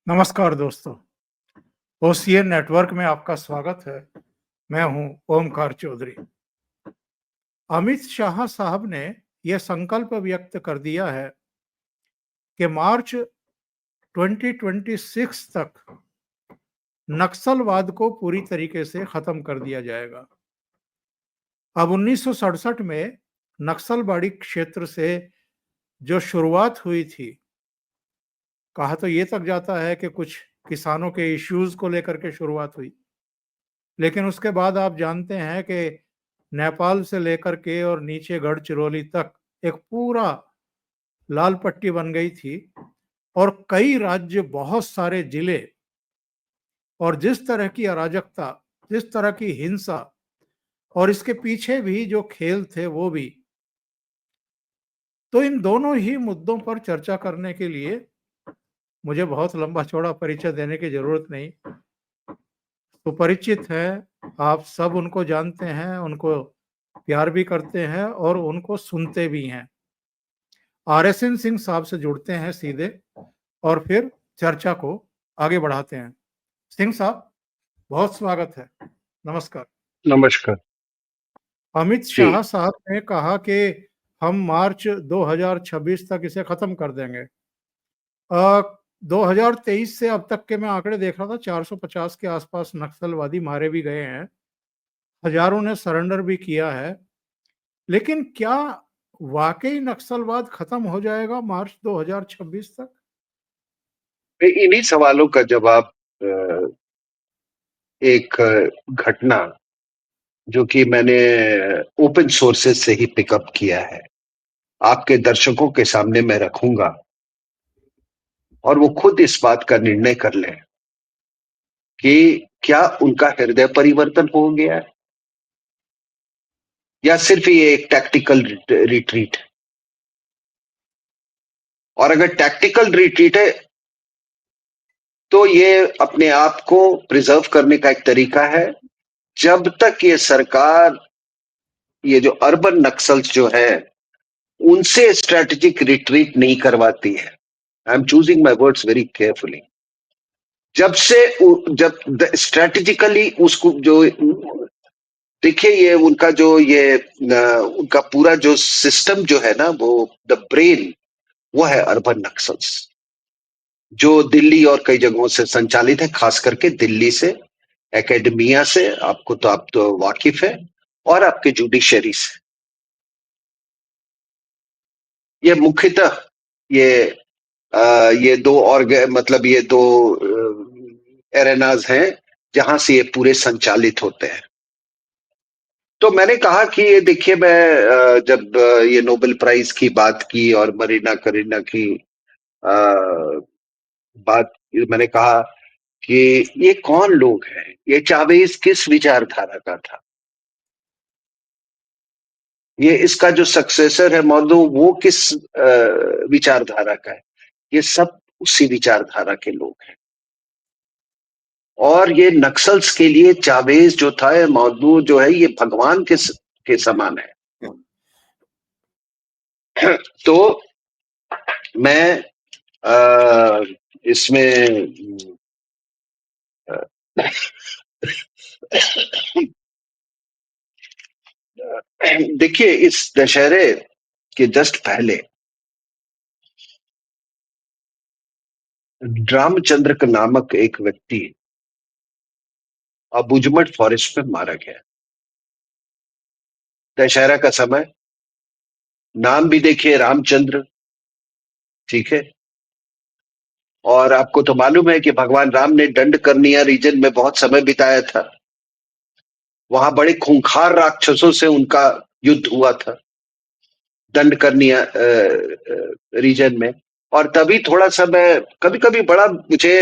नमस्कार दोस्तों, OCA network में आपका स्वागत है। मैं हूं ओमकार चौधरी। अमित शाह साहब ने यह संकल्प व्यक्त कर दिया है कि मार्च 2026 तक नक्सलवाद को पूरी तरीके से खत्म कर दिया जाएगा। अब 1967 में नक्सलवाड़ी क्षेत्र से जो शुरुआत हुई थी, कहा तो ये तक जाता है कि कुछ किसानों के इश्यूज को लेकर के शुरुआत हुई, लेकिन उसके बाद आप जानते हैं कि नेपाल से लेकर के और नीचे गढ़चिरौली तक एक पूरा लाल पट्टी बन गई थी और कई राज्य, बहुत सारे जिले, और जिस तरह की अराजकता, जिस तरह की हिंसा और इसके पीछे भी जो खेल थे वो भी। तो इन दोनों ही मुद्दों पर चर्चा करने के लिए मुझे बहुत लंबा चौड़ा परिचय देने की जरूरत नहीं, तो परिचित है, आप सब उनको जानते हैं, उनको प्यार भी करते हैं और उनको सुनते भी हैं। आरएसएन सिंह साहब से जुड़ते हैं सीधे और फिर चर्चा को आगे बढ़ाते हैं। सिंह साहब, बहुत स्वागत है। नमस्कार। नमस्कार अमित जी। शाह साहब ने कहा कि हम मार्च 2026 तक इसे खत्म कर देंगे। 2023 से अब तक के मैं आंकड़े देख रहा था, 450 के आसपास नक्सलवादी मारे भी गए हैं, हजारों ने सरेंडर भी किया है। लेकिन क्या वाकई नक्सलवाद खत्म हो जाएगा मार्च 2026 तक? इन्हीं सवालों का जवाब एक घटना जो कि मैंने ओपन सोर्सेस से ही पिकअप किया है, आपके दर्शकों के सामने मैं रखूंगा और वो खुद इस बात का निर्णय कर लें कि क्या उनका हृदय परिवर्तन हो गया है या सिर्फ ये एक टैक्टिकल रिट्रीट। और अगर टैक्टिकल रिट्रीट है तो ये अपने आप को प्रिजर्व करने का एक तरीका है। जब तक ये सरकार ये जो अर्बन नक्सल्स जो है उनसे स्ट्रेटेजिक रिट्रीट नहीं करवाती है, I am choosing my words very carefully, जब स्ट्रेटेजिकली उसको जो देखिए, ये उनका जो ये उनका पूरा जो सिस्टम जो है ना, वो द ब्रेन वो है अर्बन नक्सल्स, जो दिल्ली और कई जगहों से संचालित है, खास करके दिल्ली से, एकेडमिया से, आप तो वाकिफ है, और आपके जुडिशरी से। ये मुख्यतः ये दो मतलब ये दो एरेनाज हैं जहां से ये पूरे संचालित होते हैं। तो मैंने कहा कि ये देखिए, मैं जब ये नोबेल प्राइज की बात की और मरीना करीना की बात, मैंने कहा कि ये कौन लोग हैं, ये चावेज किस विचारधारा का था, ये इसका जो सक्सेसर है मौदू वो किस विचारधारा का है। ये सब उसी विचारधारा के लोग हैं। और ये नक्सल्स के लिए चावेज जो था, मौदू जो है, ये भगवान के समान है। तो मैं इसमें देखिए, इस दशहरे के जस्ट पहले रामचंद्र नामक एक व्यक्ति अबुजमठ फॉरेस्ट में मारा गया। दशहरा का समय, नाम भी देखिए रामचंद्र, ठीक है। और आपको तो मालूम है कि भगवान राम ने दंडकर्णिया रीजन में बहुत समय बिताया था, वहां बड़े खूंखार राक्षसों से उनका युद्ध हुआ था दंडकर्णिया रीजन में। और तभी थोड़ा सा मैं कभी कभी बड़ा मुझे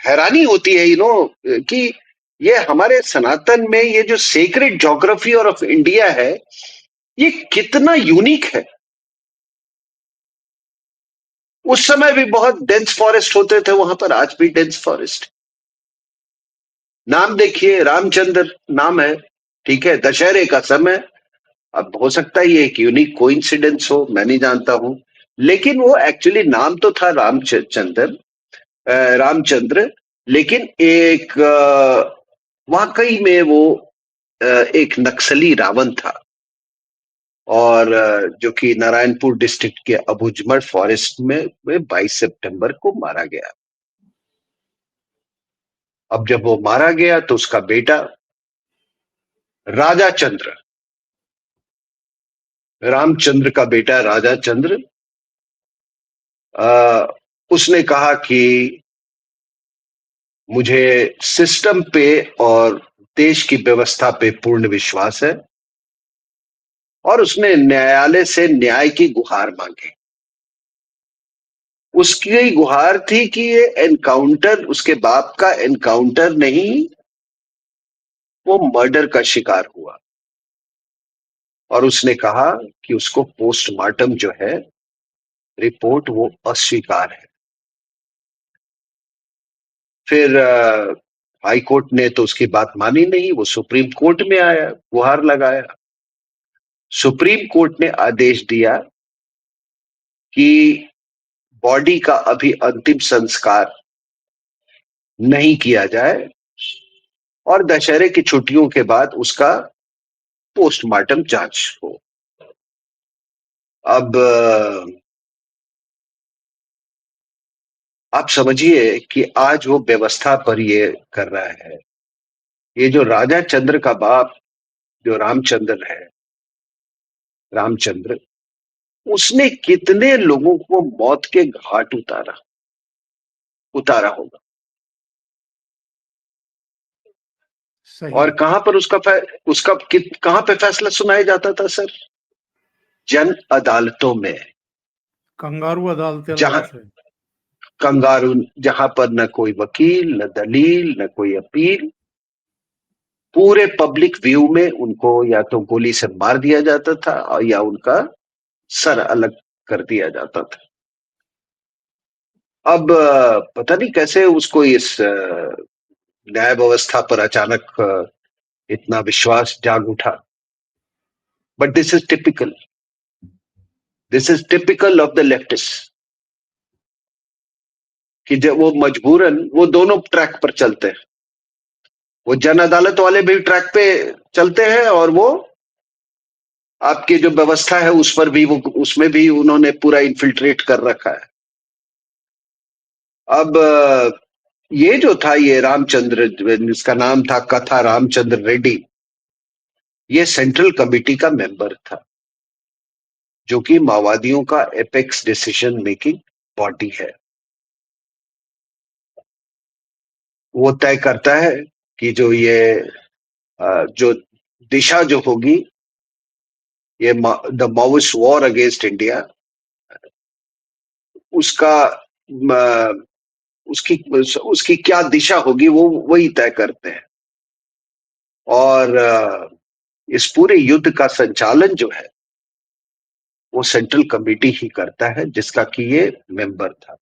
हैरानी होती है कि ये हमारे सनातन में ये जो सेक्रेड ज्योग्राफी और ऑफ इंडिया है, ये कितना यूनिक है। उस समय भी बहुत डेंस फॉरेस्ट होते थे वहां पर, आज भी डेंस फॉरेस्ट। नाम देखिए, रामचंद्र नाम है, ठीक है, दशहरे का समय। अब हो सकता है ये एक यूनिक कोइंसिडेंस हो, मैं नहीं जानता हूं, लेकिन वो एक्चुअली नाम तो था रामचंद्र, लेकिन एक वाकई में वो एक नक्सली रावण था, और जो कि नारायणपुर डिस्ट्रिक्ट के अबूजमठ फॉरेस्ट में 22 सितंबर को मारा गया। अब जब वो मारा गया तो उसका बेटा राजा चंद्र, रामचंद्र का बेटा राजा चंद्र, उसने कहा कि मुझे सिस्टम पे और देश की व्यवस्था पे पूर्ण विश्वास है, और उसने न्यायालय से न्याय की गुहार मांगी। उसकी गुहार थी कि ये एनकाउंटर, उसके बाप का एनकाउंटर नहीं, वो मर्डर का शिकार हुआ। और उसने कहा कि उसको पोस्टमार्टम जो है रिपोर्ट वो अस्वीकार है। फिर हाई कोर्ट ने तो उसकी बात मानी नहीं, वो सुप्रीम कोर्ट में आया, गुहार लगाया। सुप्रीम कोर्ट ने आदेश दिया कि बॉडी का अभी अंतिम संस्कार नहीं किया जाए, और दशहरे की छुट्टियों के बाद उसका पोस्टमार्टम जांच हो। अब आप समझिए कि आज वो व्यवस्था पर ये कर रहा है। ये जो राजा चंद्र का बाप जो रामचंद्र है, रामचंद्र, उसने कितने लोगों को मौत के घाट उतारा उतारा होगा। सही। और कहां पर कहां पे फैसला सुनाया जाता था सर? जन अदालतों में। कंगारू अदालतें जहां लगा से। कंगारू, जहां पर न कोई वकील, न दलील, न कोई अपील, पूरे पब्लिक व्यू में उनको या तो गोली से मार दिया जाता था, या उनका सर अलग कर दिया जाता था। अब पता नहीं कैसे उसको इस न्याय व्यवस्था पर अचानक इतना विश्वास जाग उठा। But this is typical of the leftist, कि जब वो मजबूरन वो दोनों ट्रैक पर चलते हैं। वो जन अदालत वाले भी ट्रैक पे चलते हैं, और वो आपकी जो व्यवस्था है उस पर भी, वो उसमें भी उन्होंने पूरा इन्फिल्ट्रेट कर रखा है। अब ये जो था, ये रामचंद्र, जिसका नाम था कथा रामचंद्र रेड्डी, ये सेंट्रल कमिटी का मेंबर था, जो कि माओवादियों का एपेक्स डिसीजन मेकिंग बॉडी है। वो तय करता है कि जो ये जो दिशा जो होगी, ये the Maoist war against India, उसका उसकी उसकी क्या दिशा होगी, वो वही तय करते हैं। और इस पूरे युद्ध का संचालन जो है वो सेंट्रल कमेटी ही करता है, जिसका कि ये मेंबर था।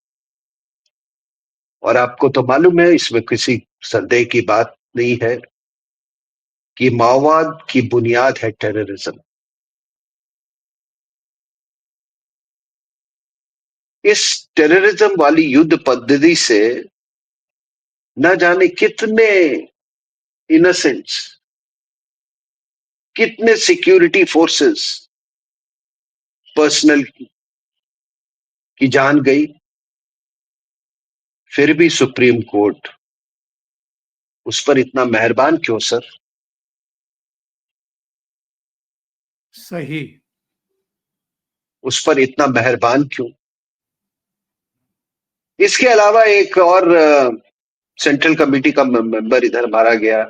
और आपको तो मालूम है, इसमें किसी संदेह की बात नहीं है कि माओवाद की बुनियाद है टेररिज्म। इस टेररिज्म वाली युद्ध पद्धति से न जाने कितने इनोसेंट्स, कितने सिक्योरिटी फोर्सेस पर्सनल की जान गई। फिर भी सुप्रीम कोर्ट उस पर इतना मेहरबान क्यों सर? सही। उस पर इतना मेहरबान क्यों? इसके अलावा एक और सेंट्रल कमेटी का मेंबर इधर मारा गया,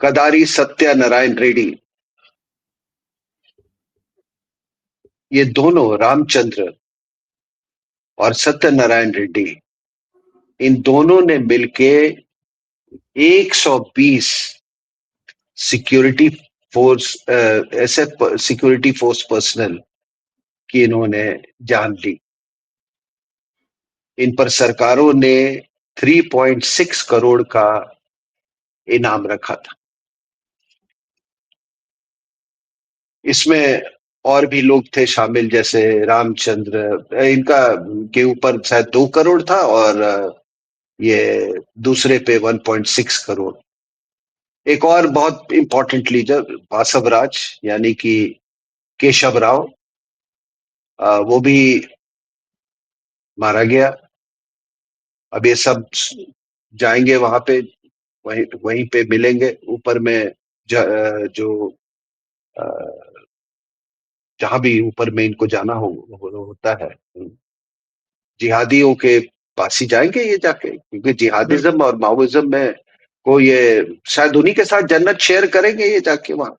कदारी सत्यानारायण रेड्डी। ये दोनों, रामचंद्र और सत्यनारायण रेड्डी, इन दोनों ने मिलके 120 सिक्योरिटी फोर्स, ऐसे सिक्योरिटी फोर्स पर्सनल की इन्होंने जान ली। इन पर सरकारों ने 3.6 करोड़ का इनाम रखा था। इसमें और भी लोग थे शामिल, जैसे रामचंद्र, इनका के ऊपर शायद 2 करोड़ था, और ये दूसरे पे 1.6 करोड़। एक और बहुत इंपॉर्टेंट लीडर बासवराज, यानी कि केशव राव, वो भी मारा गया। अब ये सब जाएंगे वहां पे, वहीं वहीं पे मिलेंगे ऊपर में, जो जहां भी ऊपर में इनको जाना होता है, जिहादियों के पास ही जाएंगे ये जाके, क्योंकि जिहादिज्म और माओइज्म में को ये शायद उन्हीं के साथ जन्नत शेयर करेंगे ये जाके वहां।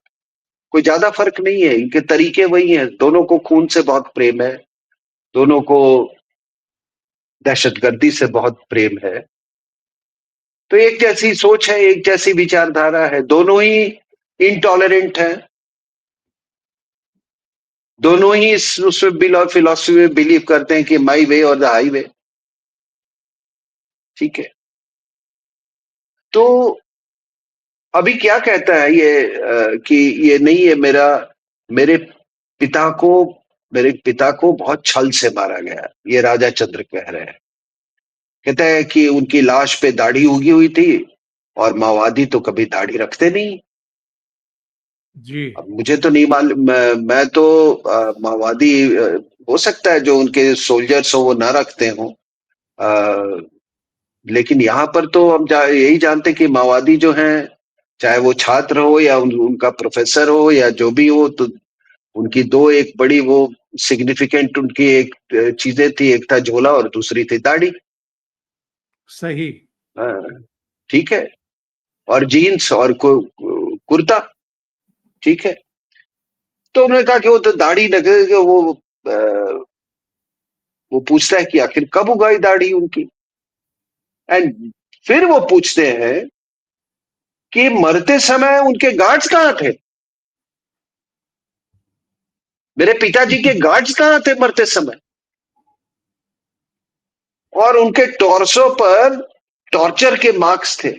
कोई ज्यादा फर्क नहीं है, इनके तरीके वही हैं। दोनों को खून से बहुत प्रेम है, दोनों को दहशतगर्दी से बहुत प्रेम है। तो एक जैसी सोच है, एक जैसी विचारधारा है, दोनों ही इनटॉलरेंट है, दोनों ही उसमें फिलॉसफी में बिलीव करते हैं कि माई वे और द हाईवे। ठीक है, तो अभी क्या कहता है ये कि ये नहीं है मेरे पिता को बहुत छल से मारा गया, ये राजा चंद्र कह रहे हैं। कहते हैं कि उनकी लाश पे दाढ़ी उगी हुई थी, और माओवादी तो कभी दाढ़ी रखते नहीं। जी। अब मुझे तो नहीं मालूम, मैं तो माओवादी हो सकता है जो उनके सोल्जर्स हो वो ना रखते हो, लेकिन यहाँ पर तो हम यही जानते कि माओवादी जो हैं, चाहे वो छात्र हो या उनका प्रोफेसर हो या जो भी हो, तो उनकी दो एक बड़ी वो सिग्निफिकेंट उनकी एक चीजें थी, एक था झोला और दूसरी थी दाढ़ी। सही। हाँ, ठीक है, और जीन्स और कुर्ता। ठीक है, तो उन्होंने कहा कि वो तो दाढ़ी लगे, वो पूछता है कि आखिर कब उगाई दाढ़ी उनकी। एंड फिर वो पूछते हैं कि मरते समय उनके गार्ड्स कहाँ थे, मेरे पिताजी के गार्ड्स कहाँ थे मरते समय। और उनके टॉर्सो पर टॉर्चर के मार्क्स थे।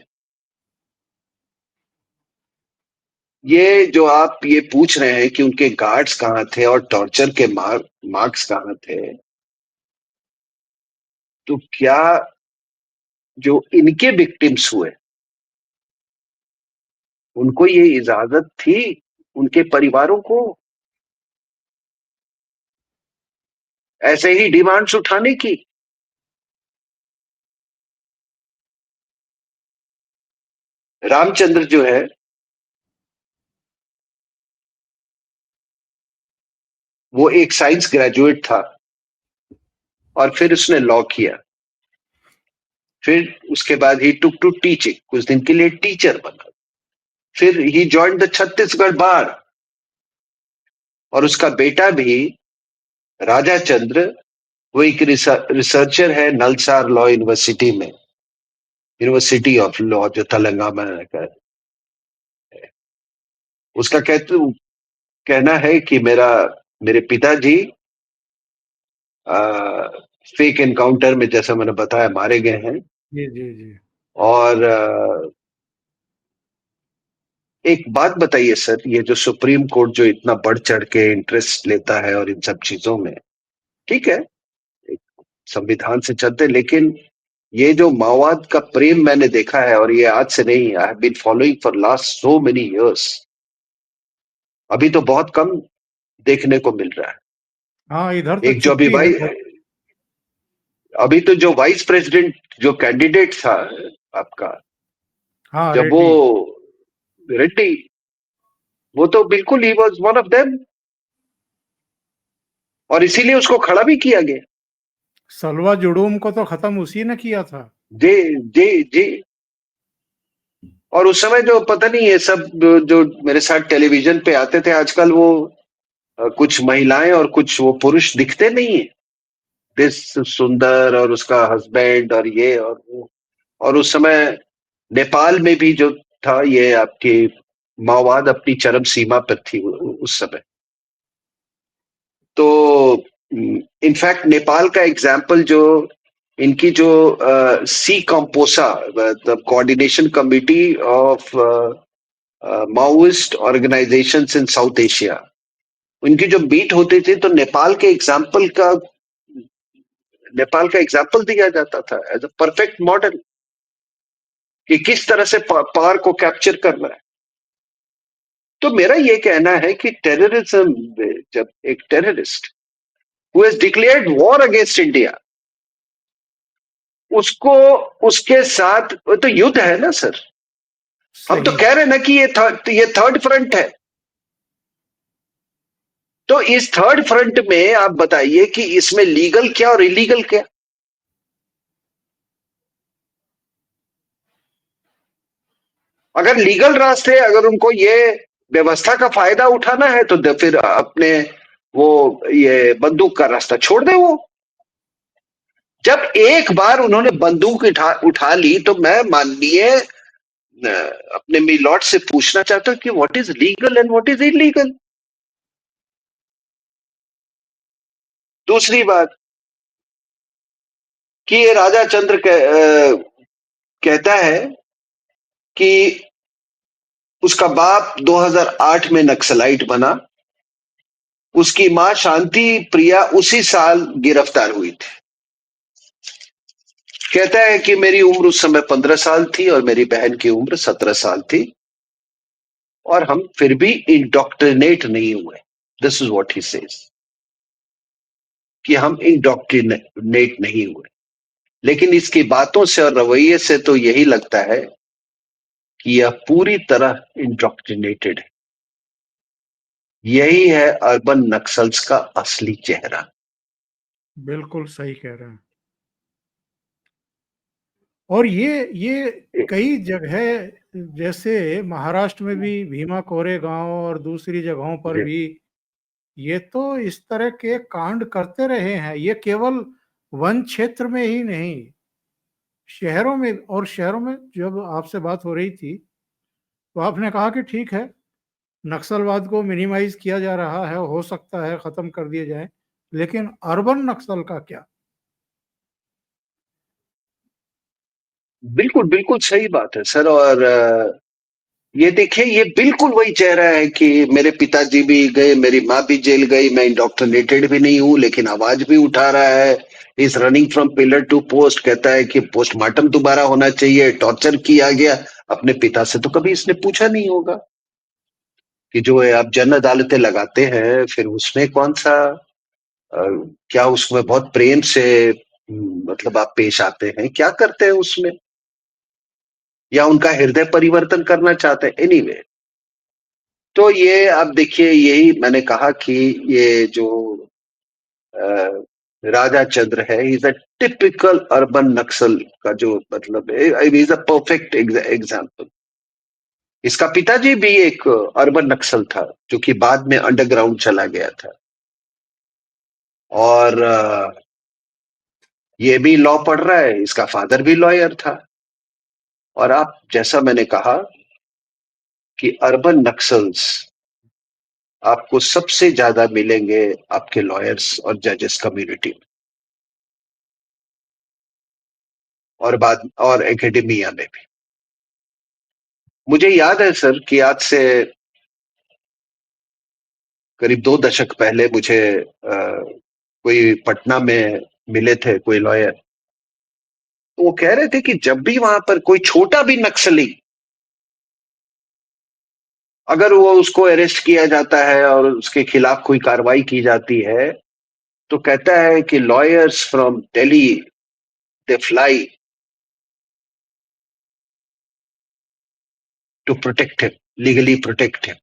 ये जो आप ये पूछ रहे हैं कि उनके गार्ड्स कहाँ थे और टॉर्चर के मार्क्स कहाँ थे, तो क्या जो इनके विक्टिम्स हुए उनको ये इजाजत थी उनके परिवारों को ऐसे ही डिमांड्स उठाने की? रामचंद्र जो है वो एक साइंस ग्रेजुएट था, और फिर उसने लॉ किया। फिर उसके बाद ही टुक टू टीचिंग, कुछ दिन के लिए टीचर बना। फिर ही जॉइंड द छत्तीसगढ़ बार, और उसका बेटा भी राजा चंद्र, वो एक रिसर्चर है नलसार लॉ यूनिवर्सिटी में, यूनिवर्सिटी ऑफ लॉ जो तेलंगाना का है। उसका कहना है कि मेरे पिताजी फेक एनकाउंटर में, जैसा मैंने बताया, मारे गए हैं। जी जी जी। और एक बात बताइए सर, ये जो सुप्रीम कोर्ट जो इतना बढ़ चढ़ के इंटरेस्ट लेता है और इन सब चीजों में, ठीक है, संविधान से चलते, लेकिन ये जो माओवाद का प्रेम मैंने देखा है, और ये आज से नहीं, I have been following for last so many years, अभी तो बहुत कम देखने को मिल रहा है। हाँ, इधर तो एक जो छुट्टी है। अभी तो जो वाइस प्रेसिडेंट जो कैंडिडेट था आपका, हाँ, जब वो रेड्डी। रेड्डी, वो तो बिल्कुल he was one of them, और इसीलिए उसको खड़ा भी किया गया। सलवा जुडूम को तो खत्म उसी ने किया था। जी जी जी। और उस समय जो पता नहीं ये सब जो मेरे साथ टेलीविजन पे आते थे, आजकल वो कुछ महिलाएं और कुछ वो पुरुष दिखते नहीं है, दिस सुंदर और उसका हस्बैंड और ये और वो। और उस समय नेपाल में भी जो था, ये आपकी माओवाद अपनी चरम सीमा पर थी उस समय। तो इनफैक्ट नेपाल का एग्जाम्पल जो इनकी जो CCOMPOSA, the coordination committee of Maoist organisations in South Asia, उनकी जो बीट होती थी तो नेपाल का एग्जाम्पल दिया जाता था एज अ परफेक्ट मॉडल कि किस तरह से पावर को कैप्चर करना है। तो मेरा ये कहना है कि टेररिज्म, जब एक terrorist who has declared war against India, उसको उसके साथ तो युद्ध है ना सर। हम तो सही कह है। रहे हैं ना कि ये थर्ड फ्रंट है। तो इस थर्ड फ्रंट में आप बताइए कि इसमें लीगल क्या और इलीगल क्या। अगर लीगल रास्ते, अगर उनको ये व्यवस्था का फायदा उठाना है तो फिर अपने वो ये बंदूक का रास्ता छोड़ दे वो। जब एक बार उन्होंने बंदूक उठा ली तो मैं माननीय अपने मिलॉर्ड से पूछना चाहता हूं कि what is legal and what is illegal. दूसरी बात कि ये राजा चंद्र कहता है कि उसका बाप 2008 में नक्सलाइट बना, उसकी मां शांति प्रिया उसी साल गिरफ्तार हुई थी। कहता है कि मेरी उम्र उस समय 15 साल थी और मेरी बहन की उम्र 17 साल थी और हम फिर भी इंडोक्ट्रिनेट नहीं हुए। This is what he says, कि हम इंडोक्ट्रिनेट नहीं हुए। लेकिन इसकी बातों से और रवैये से तो यही लगता है कि यह पूरी तरह इंडोक्ट्रिनेटेड है। यही है अर्बन नक्सल्स का असली चेहरा। बिल्कुल सही कह रहे हैं। और ये कई जगह, जैसे महाराष्ट्र में भी भीमा कोरेगांव और दूसरी जगहों पर भी ये तो इस तरह के कांड करते रहे हैं। ये केवल वन क्षेत्र में ही नहीं, शहरों में, और शहरों में जब आपसे बात हो रही थी तो आपने कहा कि ठीक है, नक्सलवाद को मिनिमाइज किया जा रहा है, हो सकता है खत्म कर दिए जाए, लेकिन अर्बन नक्सल का क्या? बिल्कुल बिल्कुल सही बात है सर। और ये देखिए, ये बिल्कुल वही चेहरा है कि मेरे पिताजी भी गए, मेरी माँ भी जेल गई, मैं इंडोक्ट्रिनेटेड भी नहीं हूं लेकिन आवाज भी उठा रहा है। Is running from pillar to post, कहता है कि पोस्टमार्टम दोबारा होना चाहिए, टॉर्चर किया गया। अपने पिता से तो कभी इसने पूछा नहीं होगा कि जो है आप जन अदालतें लगाते हैं फिर उसमें कौन सा अ, क्या उसमें बहुत प्रेम से मतलब आप पेश आते हैं, क्या करते हैं उसमें, या उनका हृदय परिवर्तन करना चाहते हैं। एनीवे, तो ये आप देखिए, यही मैंने कहा कि ये जो अ, राजा चंद्र है, इज अ टिपिकल अर्बन नक्सल का जो मतलब इज अ परफेक्ट एग्जाम्पल। इसका पिताजी भी एक अर्बन नक्सल था जो कि बाद में अंडरग्राउंड चला गया था। और ये भी लॉ पढ़ रहा है, इसका फादर भी लॉयर था। और आप जैसा मैंने कहा कि अर्बन नक्सल्स आपको सबसे ज्यादा मिलेंगे आपके लॉयर्स और जजेस कम्युनिटी में, और बाद और एकेडमिया में भी। मुझे याद है सर कि आज से करीब 2 दशक पहले मुझे कोई पटना में मिले थे कोई लॉयर। तो वो कह रहे थे कि जब भी वहां पर कोई छोटा भी नक्सली, अगर वो उसको अरेस्ट किया जाता है और उसके खिलाफ कोई कार्रवाई की जाती है, तो कहता है कि lawyers from Delhi they fly to protect him, legally protect him.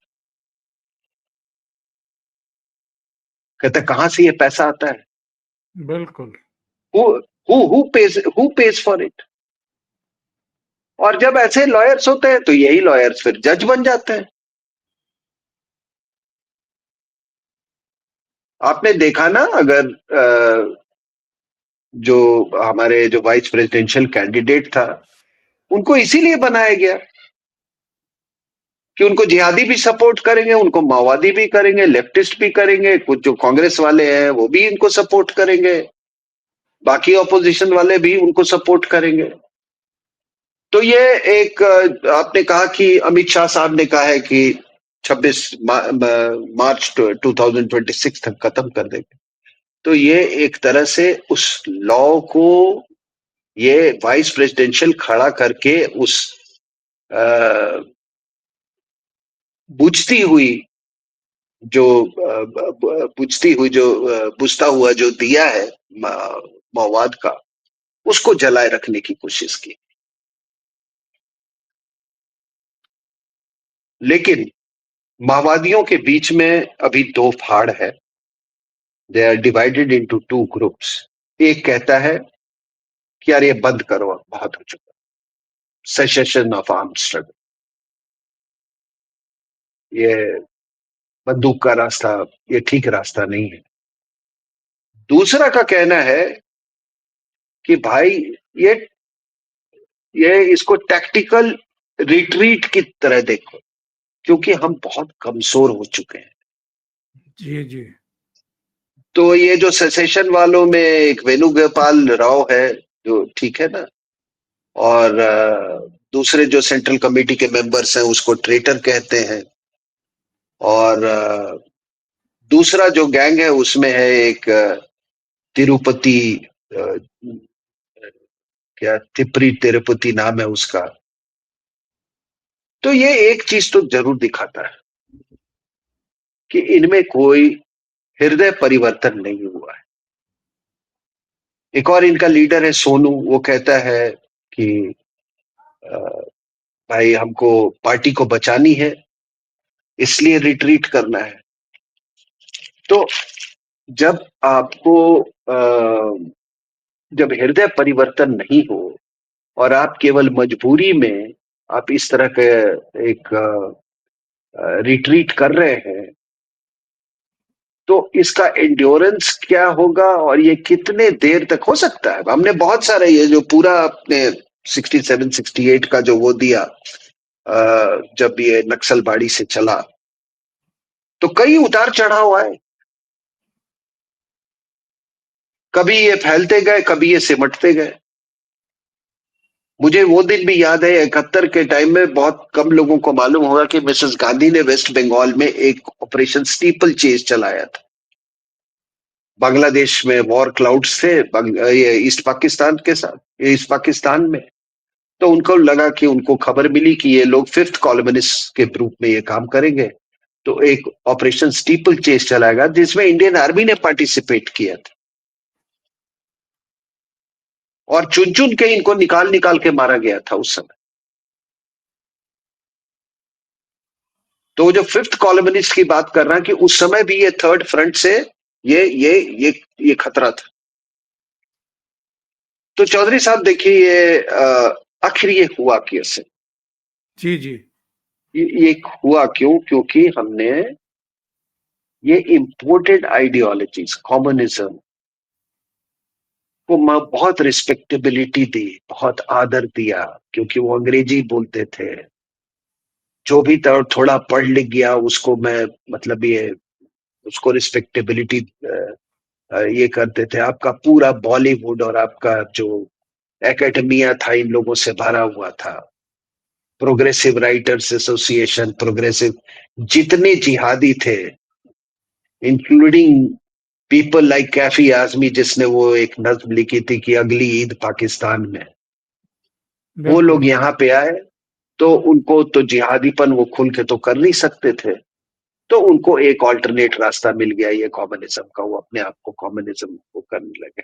कहता कहां से ये पैसा आता है? बिल्कुल। Who who pays for it? और जब ऐसे लॉयर्स होते हैं तो यही लॉयर्स फिर जज बन जाते हैं। आपने देखा ना, अगर जो हमारे जो वाइस प्रेसिडेंशियल कैंडिडेट था, उनको इसीलिए बनाया गया कि उनको जिहादी भी सपोर्ट करेंगे, उनको माओवादी भी करेंगे, लेफ्टिस्ट भी करेंगे, कुछ जो कांग्रेस वाले हैं वो भी इनको सपोर्ट करेंगे, बाकी ऑपोजिशन वाले भी उनको सपोर्ट करेंगे। तो ये एक आपने कहा कि अमित शाह साहब ने कहा है कि मार्च 2026 तक खत्म कर देंगे। तो ये एक तरह से उस लॉ को ये वाइस प्रेसिडेंशियल खड़ा करके उस बुझती हुई जो बुझता हुआ जो दिया है माओवाद का, उसको जलाए रखने की कोशिश की। लेकिन माओवादियों के बीच में अभी दो फाड़ है। They are divided into two groups. एक कहता है कि यार ये बंद करो, अब बहुत हो चुका, सेसेशन ऑफ आर्म स्ट्रगल, ये बंदूक का रास्ता, ये ठीक रास्ता नहीं है। दूसरा का कहना है कि भाई ये इसको टैक्टिकल रिट्रीट की तरह देखो, क्योंकि हम बहुत कमजोर हो चुके हैं। जी जी। तो ये जो सेसेशन वालों में एक वेणुगोपाल राव है जो ठीक है ना, और दूसरे जो सेंट्रल कमेटी के मेंबर्स हैं उसको ट्रेटर कहते हैं, और दूसरा जो गैंग है उसमें है एक तिरुपति, क्या तिपरी तिरुपति नाम है उसका। तो ये एक चीज तो जरूर दिखाता है कि इनमें कोई हृदय परिवर्तन नहीं हुआ है। एक और इनका लीडर है सोनू, वो कहता है कि भाई हमको पार्टी को बचानी है, इसलिए रिट्रीट करना है। तो जब आपको जब हृदय परिवर्तन नहीं हो और आप केवल मजबूरी में आप इस तरह के एक रिट्रीट कर रहे हैं, तो इसका एंड्योरेंस क्या होगा और ये कितने देर तक हो सकता है। हमने बहुत सारे ये जो पूरा अपने 67 68 का जो वो दिया, जब ये नक्सलबाड़ी से चला तो कई उतार चढ़ाव आए, कभी ये फैलते गए, कभी ये सिमटते गए। मुझे वो दिन भी याद है 71 के टाइम में, बहुत कम लोगों को मालूम होगा कि मिसेस गांधी ने वेस्ट बंगाल में एक ऑपरेशन स्टीपल चेज चलाया था। बांग्लादेश में वॉर क्लाउड्स थे, ये ईस्ट पाकिस्तान के साथ, ईस्ट पाकिस्तान में। तो उनको लगा कि उनको खबर मिली कि ये लोग फिफ्थ कॉलमनिस्ट के ग्रुप में ये काम करेंगे, तो एक ऑपरेशन स्टीपल चेज चलाएगा जिसमें इंडियन आर्मी ने पार्टिसिपेट किया था, और चुन चुन के इनको निकाल निकाल के मारा गया था उस समय। तो जो फिफ्थ कॉलमनिस्ट की बात कर रहा है कि उस समय भी ये थर्ड फ्रंट से ये खतरा था। तो चौधरी साहब देखिए, ये आखिर ये हुआ कैसे? जी जी। ये हुआ क्यों? क्योंकि हमने ये इंपोर्टेड आइडियोलॉजीज, कम्युनिज्म को बहुत रिस्पेक्टेबिलिटी दी, बहुत आदर दिया, क्योंकि वो अंग्रेजी बोलते थे। जो भी थोड़ा पढ़ लिख गया उसको मैं मतलब ये उसको रिस्पेक्टेबिलिटी ये करते थे। आपका पूरा बॉलीवुड और आपका जो एकेडमिया था इन लोगों से भरा हुआ था। प्रोग्रेसिव राइटर्स एसोसिएशन, प्रोग्रेसिव जितने जिहादी थे, including people like Kaifi Azmi, जिसने वो एक नज्म लिखी थी कि अगली ईद पाकिस्तान में, वो बिल्कुल। लोग यहाँ पे आए। तो उनको तो जिहादीपन वो खुल के तो कर नहीं सकते थे, तो उनको एक ऑल्टरनेट रास्ता मिल गया ये कम्युनिज्म का, वो अपने आप को कम्युनिज्म को करने लगे।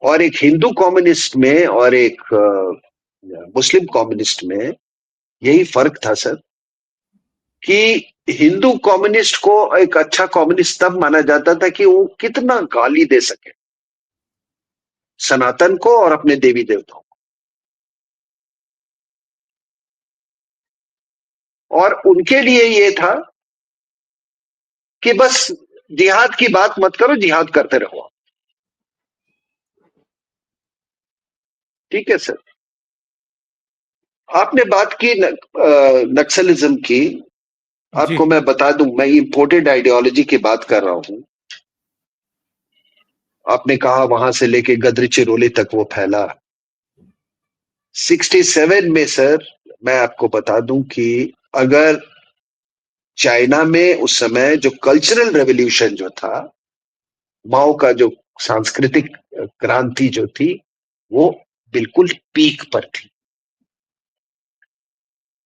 और एक हिंदू कम्युनिस्ट में और एक मुस्लिम कम्युनिस्ट में यही फर्क था सर, कि हिंदू कम्युनिस्ट को एक अच्छा कम्युनिस्ट तब माना जाता था कि वो कितना गाली दे सके सनातन को और अपने देवी देवताओं को, और उनके लिए ये था कि बस जिहाद की बात मत करो, जिहाद करते रहो। ठीक है सर। आपने बात की नक्सलिज्म की, जी आपको मैं बता दूं, मैं इंपोर्टेड आइडियोलॉजी की बात कर रहा हूं। आपने कहा वहां से लेके गद्र चिरोली तक वो फैला। 67 में सर मैं आपको बता दूं कि अगर चाइना में उस समय जो कल्चरल रेवोल्यूशन जो था, माओ का जो सांस्कृतिक क्रांति जो थी, वो बिल्कुल पीक पर थी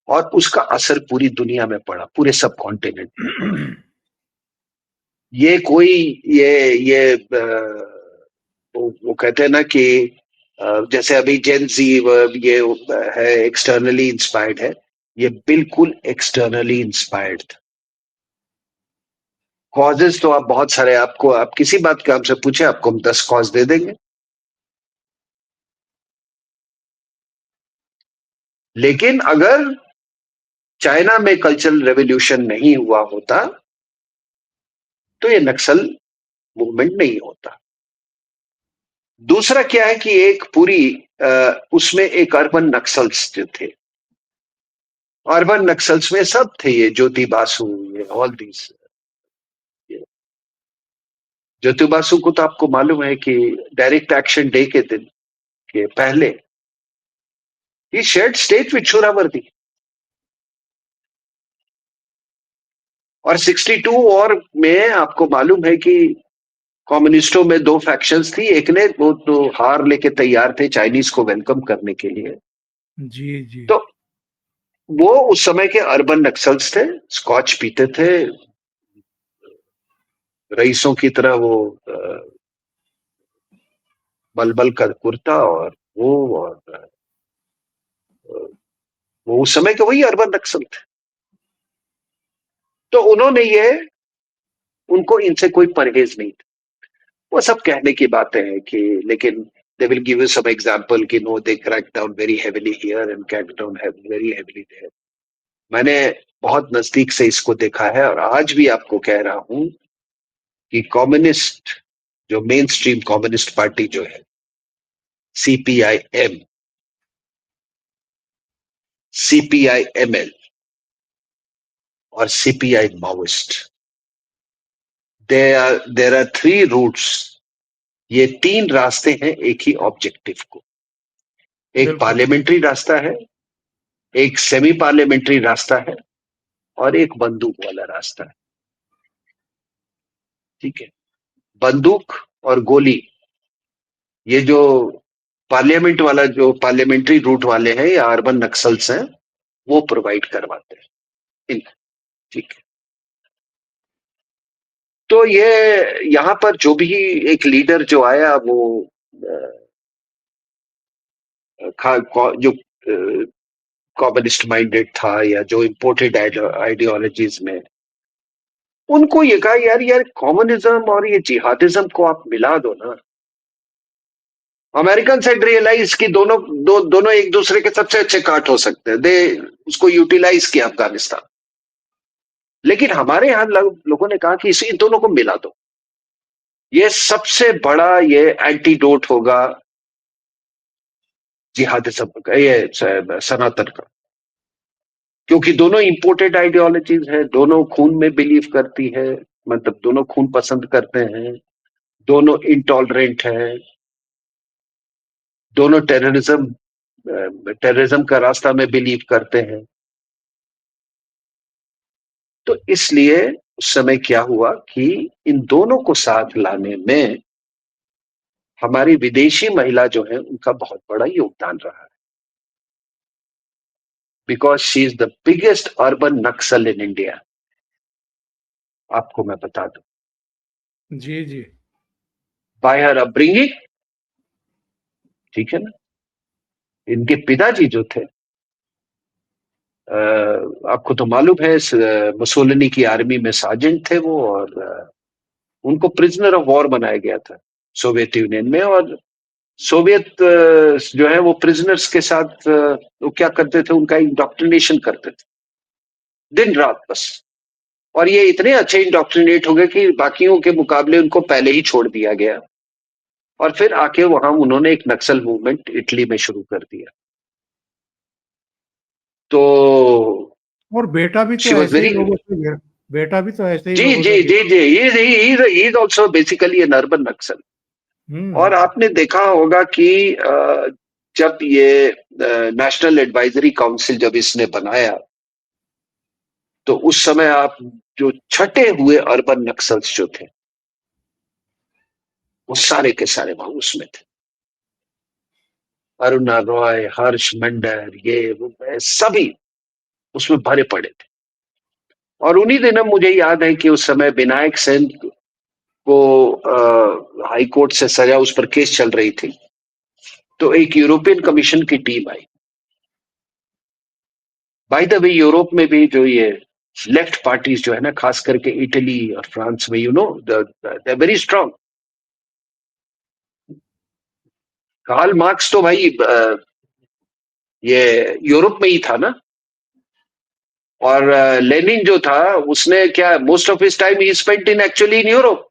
और उसका असर पूरी दुनिया में पड़ा, पूरे सब कॉन्टिनेंट में पड़ा। ये कोई ये वो कहते हैं ना कि जैसे अभी जेन जी ये है एक्सटर्नली इंस्पायर्ड है, ये बिल्कुल एक्सटर्नली इंस्पायर्ड था। कॉजेस तो आप बहुत सारे, आपको आप किसी बात के हमसे पूछे, आपको हम 10 कॉज दे देंगे, लेकिन अगर चाइना में कल्चरल रेवोल्यूशन नहीं हुआ होता तो ये नक्सल मूवमेंट नहीं होता। दूसरा क्या है कि एक पूरी उसमें एक अर्बन नक्सल्स जो थे, अर्बन नक्सल्स में सब थे, ये ज्योति बासु, ये ऑल दीज। ज्योति बासु को तो आपको मालूम है कि डायरेक्ट एक्शन डे के दिन के पहले ही शेयर्ड स्टेज विद शोरावर्दी, और 62 और में आपको मालूम है कि कम्युनिस्टों में दो फैक्शंस थी, एक ने वो तो हार लेके तैयार थे चाइनीज को वेलकम करने के लिए। जी जी। तो वो उस समय के अर्बन नक्सल्स थे, स्कॉच पीते थे रईसों की तरह, वो बलबल का कुर्ता और वो, और वो उस समय के वही अर्बन नक्सल थे। तो उन्होंने ये, उनको इनसे कोई परहेज नहीं था। वो सब कहने की बातें हैं कि, लेकिन they will give you some example कि no they crack down very heavily here and crack down very heavily there। मैंने बहुत नजदीक से इसको देखा है और आज भी आपको कह रहा हूं कि कम्युनिस्ट जो मेन स्ट्रीम कम्युनिस्ट पार्टी जो है, CPIM, CPIML और CPI Maoist, there are 3 routes. ये 3 रास्ते हैं एक ही ऑब्जेक्टिव को। एक बिल्कुल। पार्लियामेंट्री रास्ता है, एक सेमी पार्लियामेंट्री रास्ता है और एक बंदूक वाला रास्ता है। ठीक है, बंदूक और गोली, ये जो पार्लियामेंट वाला, जो पार्लियामेंट्री रूट वाले हैं या अर्बन नक्सल्स हैं, वो प्रोवाइड करवाते हैं इन। ठीक है, तो ये यहां पर जो भी एक लीडर जो आया, वो जो कम्युनिस्ट माइंडेड था या जो इम्पोर्टेड आइडियोलॉजीज में, उनको ये कहा यार यार कम्युनिज्म और ये जिहादिज्म को आप मिला दो ना। अमेरिकन सेड रियलाइज कि दोनों एक दूसरे के सबसे अच्छे काट हो सकते हैं, दे उसको यूटिलाइज किया अफगानिस्तान। लेकिन हमारे यहां लोगों ने कहा कि इसे इन दोनों को मिला दो, ये सबसे बड़ा ये एंटीडोट होगा जिहादिज्म का, ये सनातन का। क्योंकि दोनों इंपोर्टेड आइडियोलॉजीज है, दोनों खून में बिलीव करती है, मतलब दोनों खून पसंद करते हैं, दोनों इंटॉलरेंट है, दोनों टेररिज्म का रास्ता में बिलीव करते हैं। तो इसलिए उस समय क्या हुआ कि इन दोनों को साथ लाने में हमारी विदेशी महिला जो है उनका बहुत बड़ा योगदान रहा है, because she is the biggest urban Naxal in India. आपको मैं बता दूं, जी जी। बाय हर अपब्रिंगिंग, ठीक है ना, इनके पिताजी जो थे, आपको तो मालूम है, मुसोलिनी की आर्मी में सार्जेंट थे वो, और उनको प्रिजनर ऑफ वॉर बनाया गया था सोवियत यूनियन में। और सोवियत जो है वो प्रिजनर्स के साथ वो क्या करते थे, उनका इंडोक्ट्रिनेशन करते थे दिन रात बस। और ये इतने अच्छे इंडोक्ट्रिनेट हो गए कि बाकियों के मुकाबले उनको पहले ही छोड़ दिया गया, और फिर आके वहां उन्होंने एक नक्सल मूवमेंट इटली में शुरू कर दिया। तो और बेटा भी तो शी वॉज ऐसे ही वेरी, लोगों से बेटा भी तो ऐसे ही जी लोगों जी से जी जी, he is also basically an urban Naxal. और हम्म। आपने देखा होगा कि जब ये नेशनल एडवाइजरी काउंसिल जब इसने बनाया, तो उस समय आप जो छटे हुए अर्बन नक्सल्स जो थे वो सारे के सारे वहां उसमें थे। अरुणा रॉय, हर्ष मंडल, ये वो सभी उसमें भरे पड़े थे। और उन्हीं दिनों मुझे याद है कि उस समय विनायक सेन को हाई कोर्ट से सजा, उस पर केस चल रही थी, तो एक यूरोपियन कमीशन की team I. By the way Europe में भी जो ये लेफ्ट पार्टीज जो है ना, खास करके इटली और फ्रांस में, you know they very strong. Karl Marx तो भाई ये यूरोप में ही था ना, और लेनिन जो था उसने क्या, मोस्ट ऑफ हिज टाइम ही spent in actually in Europe.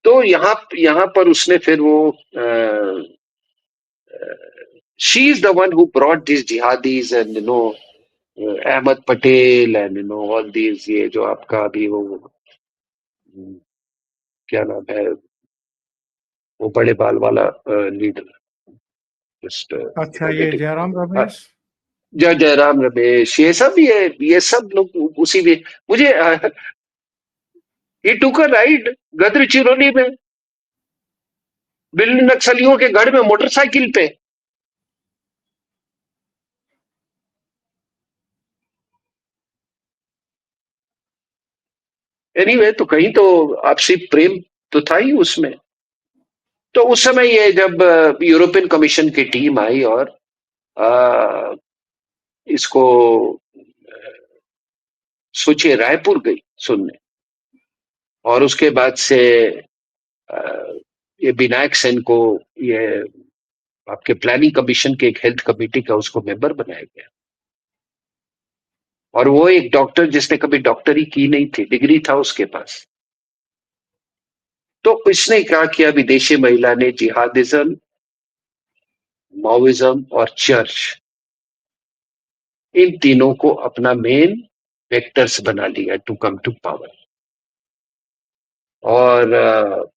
तो यहाँ पर उसने फिर वो she is the one who brought this jihadis and Ahmed Patel and all these, ये जो आपका अभी वो क्या नाम है, वो बड़े बाल वाला लीडर, जस्ट अच्छा, ये फॉरगेटिंग। जयराम रमेश। जय जयराम रमेश, ये सब लोग उसी में। मुझे ही टुक अ राइड गदरचिरौली में दिल्ली नक्सलियों के गढ़ में मोटरसाइकिल पे। एनीवे, तो कहीं तो आपसी प्रेम तो था ही उसमें। तो उस समय ये जब यूरोपियन कमीशन की टीम आई और अ, इसको सोचिए रायपुर गई सुनने, और उसके बाद से अ, ये विनायक सेन को ये आपके प्लानिंग कमीशन के एक हेल्थ कमेटी का उसको मेंबर बनाया गया। और वो एक डॉक्टर जिसने कभी डॉक्टरी की नहीं थी, डिग्री था उसके पास। तो इसने क्या किया, विदेशी महिला ने जिहादिज्म, माओइज्म और चर्च, इन तीनों को अपना मेन वेक्टर्स बना लिया टू कम टू पावर। और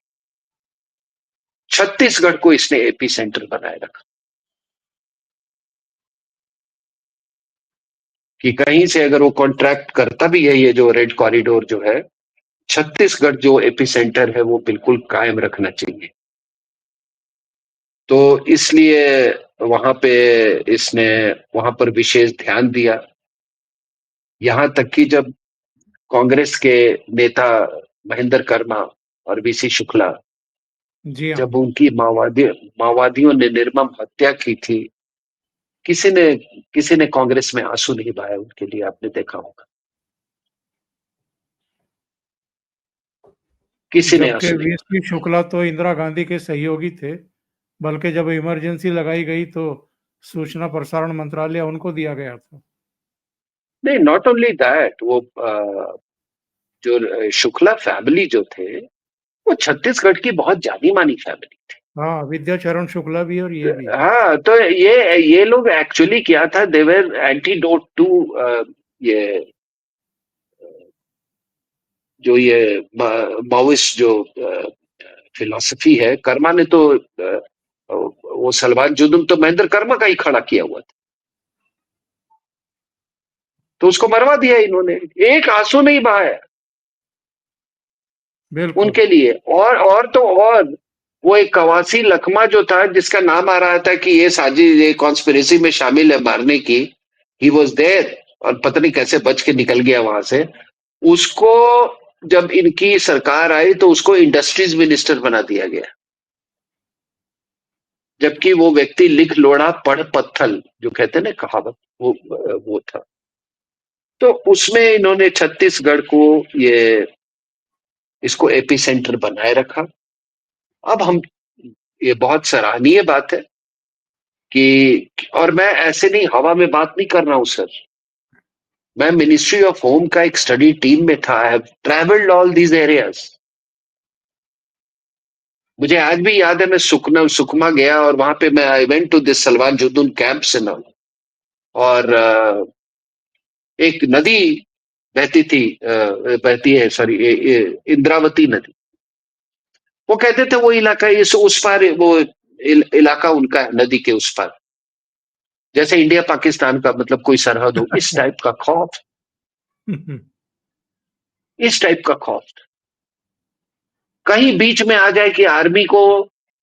छत्तीसगढ़ को इसने एपी सेंटर बनाए रखा कि कहीं से अगर वो कॉन्ट्रैक्ट करता भी है, ये जो रेड कॉरिडोर जो है, छत्तीसगढ़ जो एपी सेंटर है वो बिल्कुल कायम रखना चाहिए। तो इसलिए वहां पे इसने वहां पर विशेष ध्यान दिया। यहां तक कि जब कांग्रेस के नेता महेंद्र कर्मा और बीसी शुक्ला, जी हाँ। जब उनकी माओवादियों ने निर्मम हत्या की थी, किसी ने किसी ने कांग्रेस में आंसू नहीं बहाया उनके लिए, आपने देखा होगा, किसी ने जबकि आंसू नहीं बहाया। वीएसपी शुक्ला तो इंदिरा गांधी के सहयोगी थे, बल्कि जब इमरजेंसी लगाई गई तो सूचना प्रसारण मंत्रालय उनको दिया गया था। नहीं, नॉट ओनली दैट, वो जो शुक्ला फैमिली जो थे, वो छत्तीसगढ़ की बहुत जानी मानी फैमिली थी। हाँ, विद्याचरण शुक्ला भी और ये भी। हाँ, तो ये लोग एक्चुअली क्या था, देवर एंटीडोट टू ये जो ये माओइस्ट जो फिलॉसफी है। कर्मा ने तो वो सलमान जुर्म तो महेंद्र कर्मा का ही खड़ा किया हुआ था, तो उसको मरवा दिया इन्होंने, एक आंसू नहीं बहाया बिल्कुल। उनके लिए। और तो और, वो एक कवासी लखमा जो था, जिसका नाम आ रहा था कि ये साजिश, ये कॉन्स्पिरेसी में शामिल है मारने की, ही वॉज देयर, और पता नहीं कैसे बच के निकल गया वहां से। उसको जब इनकी सरकार आई तो उसको इंडस्ट्रीज मिनिस्टर बना दिया गया, जबकि वो व्यक्ति लिख लोढ़ा पढ़ पत्थल जो कहते हैं ना कहावत, वो था। तो उसमें इन्होंने छत्तीसगढ़ को ये इसको एपी सेंटर बनाए रखा। अब हम, ये बहुत सराहनीय बात है कि, और मैं ऐसे नहीं हवा में बात नहीं कर रहा हूं सर, मैं मिनिस्ट्री ऑफ होम का एक स्टडी टीम में था, I have travelled all these areas. मुझे आज भी याद है, मैं सुकमा गया और वहां पे मैं I went to this Salman Judum camps and all. और एक नदी बहती थी, बहती है, सॉरी, इंद्रावती नदी। वो कहते थे वो इलाका इस उस पार, वो इलाका उनका है, नदी के उस पार। जैसे इंडिया पाकिस्तान का मतलब कोई सरहद हो, इस टाइप का खौफ, इस टाइप का खौफ। कहीं बीच में आ जाए कि आर्मी को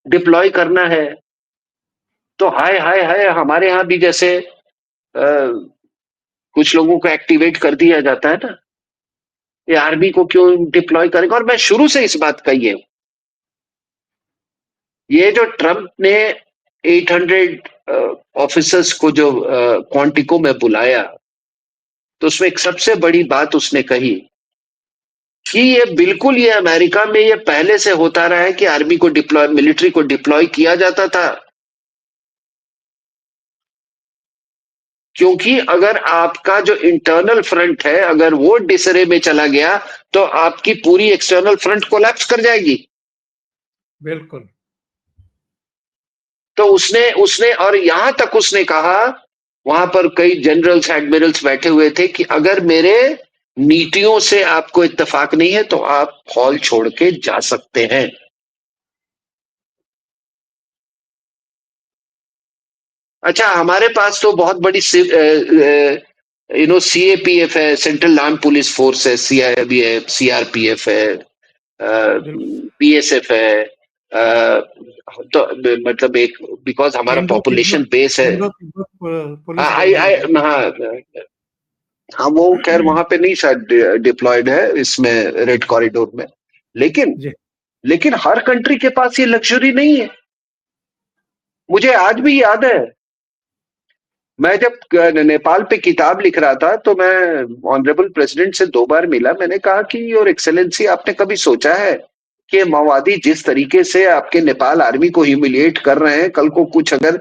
डिप्लॉय करना है, तो हाय हाय हाय, हमारे यहां भी जैसे कुछ लोगों को एक्टिवेट कर दिया जाता है ना, ये आर्मी को क्यों डिप्लॉय करेगा। और मैं शुरू से इस बात कही है, ये जो ट्रंप ने 800 ऑफिसर्स को जो क्वांटिको में बुलाया, तो उसमें एक सबसे बड़ी बात उसने कही कि ये बिल्कुल, ये अमेरिका में ये पहले से होता रहा है कि आर्मी को डिप्लॉय, मिलिट्री को डिप्लॉय किया जाता था, क्योंकि अगर आपका जो इंटरनल फ्रंट है अगर वो डिसरे में चला गया तो आपकी पूरी एक्सटर्नल फ्रंट कोलैप्स कर जाएगी। बिल्कुल। तो उसने उसने और यहां तक उसने कहा, वहां पर कई जनरल्स एडमिरल्स बैठे हुए थे, कि अगर मेरे नीतियों से आपको इत्तेफाक नहीं है तो आप हॉल छोड़ के जा सकते हैं। अच्छा, हमारे पास तो बहुत बड़ी सीएपीएफ है, सेंट्रल आर्म पुलिस फोर्स है, सीआईबी है, सीआरपीएफ है, बिल्कुल। बीएसएफ है। तो मतलब एक, बिकॉज हमारा इंडो पॉपुलेशन तिब्बत बेस है। इंडो तिब्बत हाँ, पुलिस आई बल भी आई है। हाँ, हाँ, वो खैर वहां पे नहीं शायद डिप्लॉयड है इसमें, रेड कॉरिडोर में। लेकिन जी। लेकिन हर कंट्री के पास ये लग्जरी नहीं है। मुझे आज भी याद है, मैं जब नेपाल पे किताब लिख रहा था तो मैं ऑनरेबल प्रेसिडेंट से 2 बार मिला। मैंने कहा कि योर एक्सेलेंसी, आपने कभी सोचा है कि माओवादी जिस तरीके से आपके नेपाल आर्मी को ह्यूमिलिएट कर रहे हैं, कल को कुछ अगर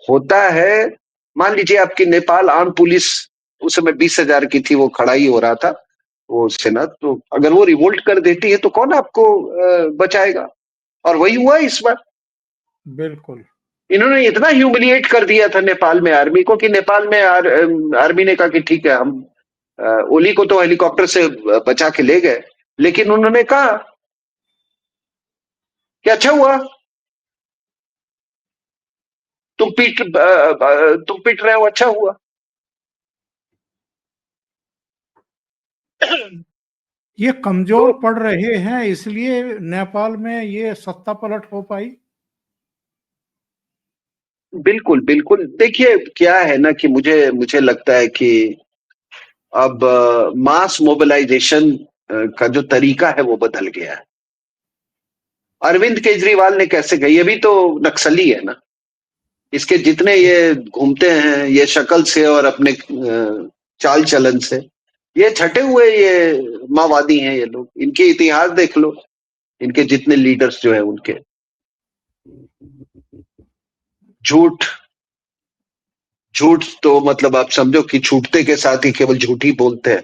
होता है, मान लीजिए आपकी नेपाल आर्म पुलिस उस समय 20,000 की थी, वो खड़ा ही हो रहा था वो सेना, तो अगर वो रिवोल्ट कर देती है तो कौन आपको बचाएगा। और वही हुआ इस बार। बिल्कुल। इन्होंने इतना ह्यूमिलिएट कर दिया था नेपाल में आर्मी को कि नेपाल में आर्मी ने कहा कि ठीक है, हम ओली को तो हेलीकॉप्टर से बचा के ले गए, लेकिन उन्होंने कहा कि अच्छा हुआ तुम पीट रहे हो, अच्छा हुआ। ये तो कमजोर पड़ रहे हैं, इसलिए नेपाल में ये सत्ता पलट हो पाई। बिल्कुल बिल्कुल, देखिए क्या है ना कि मुझे मुझे लगता है कि अब मास मोबिलाइजेशन का जो तरीका है वो बदल गया है। अरविंद केजरीवाल ने कैसे गई, ये भी तो नक्सली है ना। इसके जितने ये घूमते हैं ये शक्ल से और अपने चाल चलन से, ये छटे हुए ये माओवादी हैं ये लोग। इनके इतिहास देख लो, इनके जितने लीडर्स जो है उनके, झूठ, झूठ तो मतलब आप समझो कि छूटते के साथ ही केवल झूठ ही बोलते हैं।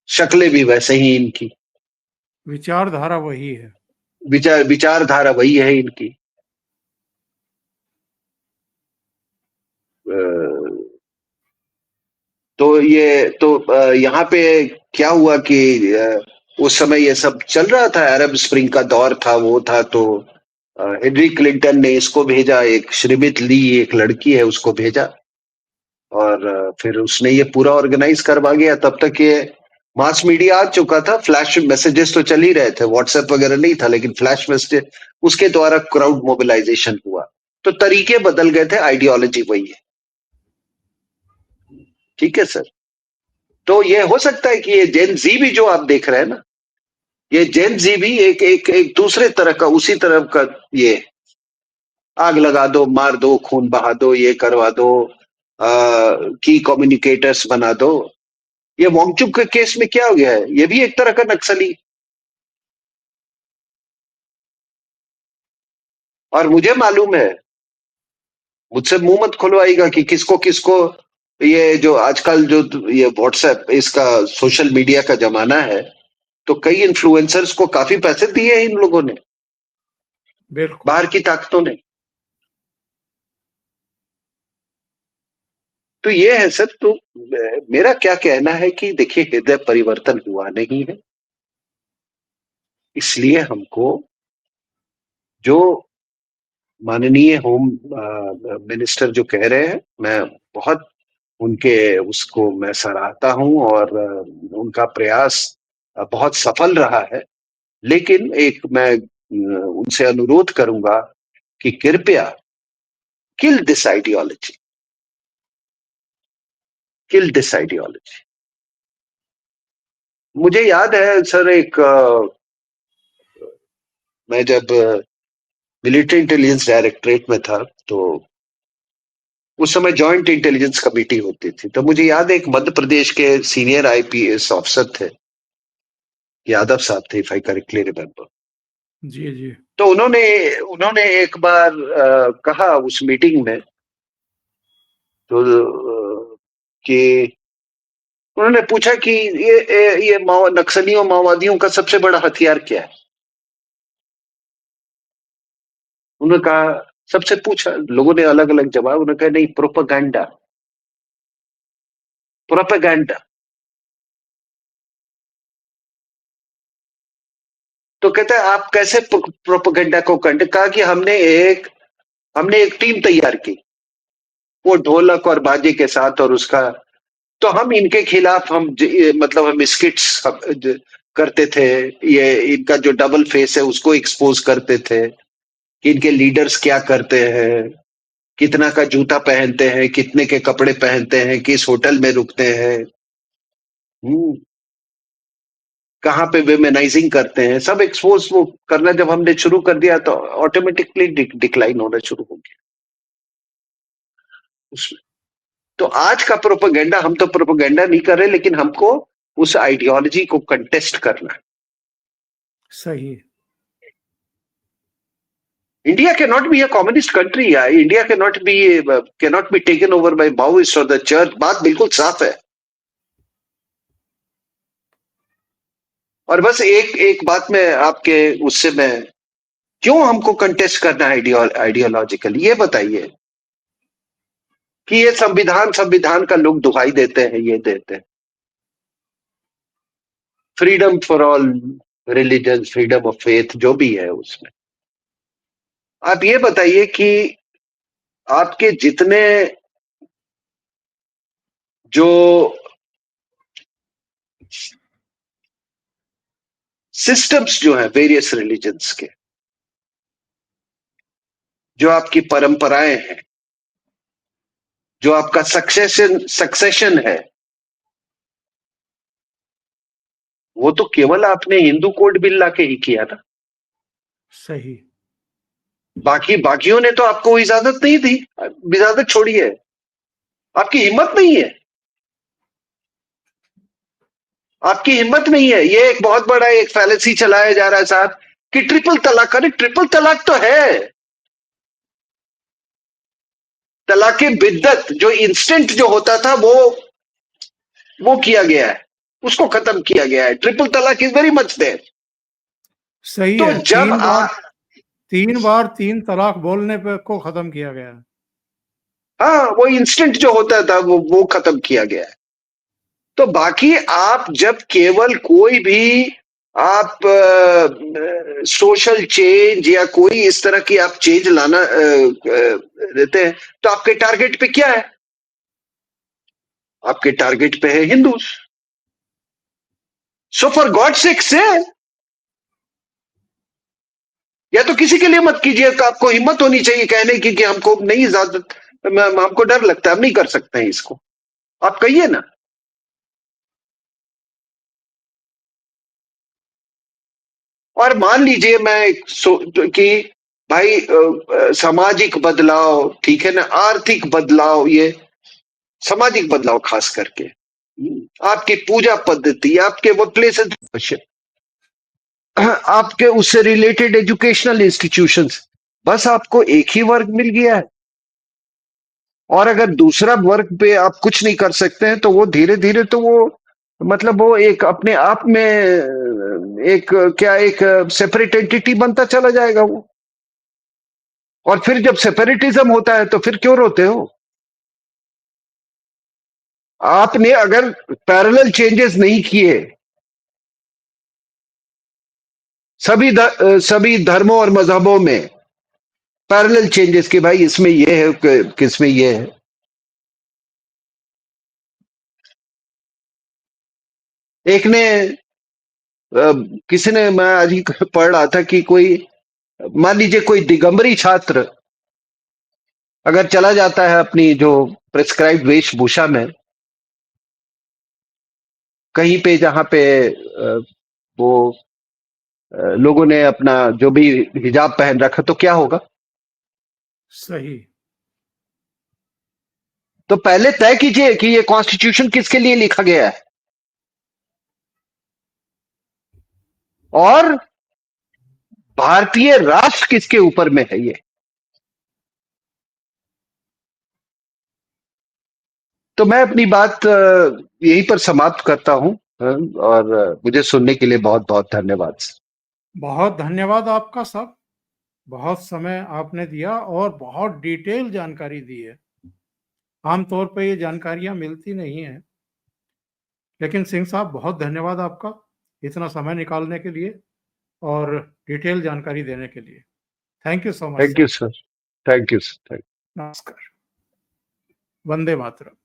शक्लें भी वैसे ही इनकी, विचारधारा वही है। विचारधारा वही है इनकी। अ, तो ये तो यहाँ पे क्या हुआ कि उस समय ये सब चल रहा था, अरब स्प्रिंग का दौर था, वो था। तो हिलरी क्लिंटन ने इसको भेजा, एक श्रीमित ली एक लड़की है उसको भेजा, और फिर उसने ये पूरा ऑर्गेनाइज करवा गया। तब तक ये मास मीडिया आ चुका था, फ्लैश मैसेजेस तो चल ही रहे थे, व्हाट्सएप वगैरह नहीं था, लेकिन फ्लैश मैसेज उसके द्वारा क्राउड मोबिलाइजेशन हुआ। तो तरीके बदल गए थे, आइडियोलॉजी वही है। ठीक है सर। तो ये हो सकता है कि ये जेन जी भी जो आप देख रहे हैं ना, ये जेन जी भी एक एक एक दूसरे तरह का, उसी तरह का, ये आग लगा दो, मार दो, खून बहा दो, ये करवा दो, की कम्युनिकेटर्स बना दो। ये वांगचुक के केस में क्या हो गया है, ये भी एक तरह का नक्सली। और मुझे मालूम है, मुझसे मुंह मत खुलवाइएगा कि किसको किसको, ये जो आजकल जो ये व्हाट्सएप, इसका सोशल मीडिया का जमाना है, तो कई इन्फ्लुएंसर्स को काफी पैसे दिए हैं इन लोगों ने, बिल्कुल। बाहर की ताकतों ने। तो ये है सर। तो मेरा क्या कहना है कि देखिए, हृदय परिवर्तन हुआ नहीं है, इसलिए हमको जो माननीय होम मिनिस्टर जो कह रहे हैं, मैं बहुत उनके उसको मैं सराहता हूं और उनका प्रयास बहुत सफल रहा है। लेकिन एक मैं उनसे अनुरोध करूंगा कि कृपया किल this ideology, kill this ideology. मुझे याद है सर, एक मैं जब मिलिट्री इंटेलिजेंस डायरेक्टरेट में था, तो उस समय जॉइंट इंटेलिजेंस कमेटी होती थी। तो मुझे याद है एक मध्य प्रदेश के सीनियर आईपीएस ऑफिसर थे, यादव साहब थे, इफ आई करेक्टली रिमेम्बर। जी जी। तो उन्होंने उन्होंने एक बार कहा उस मीटिंग में, तो कि उन्होंने पूछा कि ये नक्सलियों माओवादियों का सबसे बड़ा हथियार क्या है। उन्होंने कहा, सबसे पूछा, लोगों ने अलग अलग जवाब, उन्होंने कहा नहीं, प्रोपेगेंडा, प्रोपेगेंडा। तो कहते हैं आप कैसे प्रोपेगेंडा को कहा कि हमने एक टीम तैयार की, वो ढोलक और बाजे के साथ, और उसका तो हम इनके खिलाफ मतलब हम स्किट्स करते थे, ये इनका जो डबल फेस है उसको एक्सपोज करते थे कि इनके लीडर्स क्या करते हैं, कितना का जूता पहनते हैं, कितने के कपड़े पहनते हैं, किस होटल में रुकते हैं, कहाँ पे वेमेनाइजिंग करते हैं, सब एक्सपोज वो करना जब हमने शुरू कर दिया तो ऑटोमेटिकली डिक्लाइन होना शुरू हो गया उसमें। तो आज का प्रोपेगेंडा, हम तो प्रोपेगेंडा नहीं कर रहे, लेकिन हमको उस आइडियोलॉजी को कंटेस्ट करना है। सही। India cannot be a communist country. India cannot be taken over by Maoists or the church. बात बिल्कुल साफ है। और बस एक एक बात में आपके उससे मैं, क्यों हमको कंटेस्ट करना है आइडियोलॉजिकल, ये बताइए कि ये संविधान संविधान का लोग दुहाई देते हैं, ये देते हैं freedom for all religion, freedom of faith, जो भी है उसमें। आप ये बताइए कि आपके जितने जो सिस्टम्स जो है वेरियस रिलीजन्स के, जो आपकी परंपराएं हैं, जो आपका सक्सेशन है, वो तो केवल आपने हिंदू कोड बिल लाके ही किया ना। सही। बाकियों ने तो आपको इजाजत नहीं दी। इजाजत छोड़िए, आपकी हिम्मत नहीं है, आपकी हिम्मत नहीं है। ये एक बहुत बड़ा एक फैलेसी चलाया जा रहा है साहब कि ट्रिपल तलाक। अरे ट्रिपल तलाक तो है, तलाके बिद्दत जो इंस्टेंट जो होता था वो किया गया है, उसको खत्म किया गया है। ट्रिपल तलाक इज वेरी मच देयर। सही तो है। जब तीन बार तीन तलाक बोलने पे को खत्म किया गया। हाँ, वो इंस्टेंट जो होता था वो खत्म किया गया है। तो बाकी आप जब केवल कोई भी आप सोशल चेंज या कोई इस तरह की आप चेंज लाना देते हैं, तो आपके टारगेट पे क्या है? आपके टारगेट पे है Hindus. So for God sake से, या तो किसी के लिए मत कीजिए, तो आपको हिम्मत होनी चाहिए कहने की कि हमको नहीं इजाजत, हमको डर लगता है, हम नहीं कर सकते हैं इसको। आप कहिए ना। और मान लीजिए मैं कि भाई सामाजिक बदलाव, ठीक है ना, आर्थिक बदलाव, ये सामाजिक बदलाव खास करके आपकी पूजा पद्धति, आपके वर्क प्लेसेस, आपके उससे रिलेटेड एजुकेशनल इंस्टीट्यूशंस, बस आपको एक ही वर्ग मिल गया है। और अगर दूसरा वर्ग पे आप कुछ नहीं कर सकते हैं, तो वो धीरे धीरे तो वो मतलब वो एक अपने आप में एक क्या एक सेपरेट एंटिटी बनता चला जाएगा वो। और फिर जब सेपरेटिज्म होता है तो फिर क्यों रोते हो? आपने अगर पैरेलल चेंजेस नहीं किए सभी धर्मों और मजहबों में, पैरेलल चेंजेस कि भाई इसमें ये है किसमें ये है। एक ने किसी ने, मैं आज ही पढ़ रहा था कि कोई, मान लीजिए कोई दिगंबरी छात्र अगर चला जाता है अपनी जो प्रिस्क्राइब्ड वेशभूषा में कहीं पे जहां पे वो लोगों ने अपना जो भी हिजाब पहन रखा, तो क्या होगा? सही। तो पहले तय कीजिए कि ये कॉन्स्टिट्यूशन किसके लिए लिखा गया है और भारतीय राष्ट्र किसके ऊपर में है ये। तो मैं अपनी बात यहीं पर समाप्त करता हूं। और मुझे सुनने के लिए बहुत बहुत धन्यवाद। बहुत धन्यवाद आपका सब। बहुत समय आपने दिया और बहुत डिटेल जानकारी दी है। आमतौर पे ये जानकारियां मिलती नहीं हैं, लेकिन सिंह साहब बहुत धन्यवाद आपका इतना समय निकालने के लिए और डिटेल जानकारी देने के लिए। Thank you so much thank you sir. Sir. Thank you sir. नमस्कार। वंदे मातरम।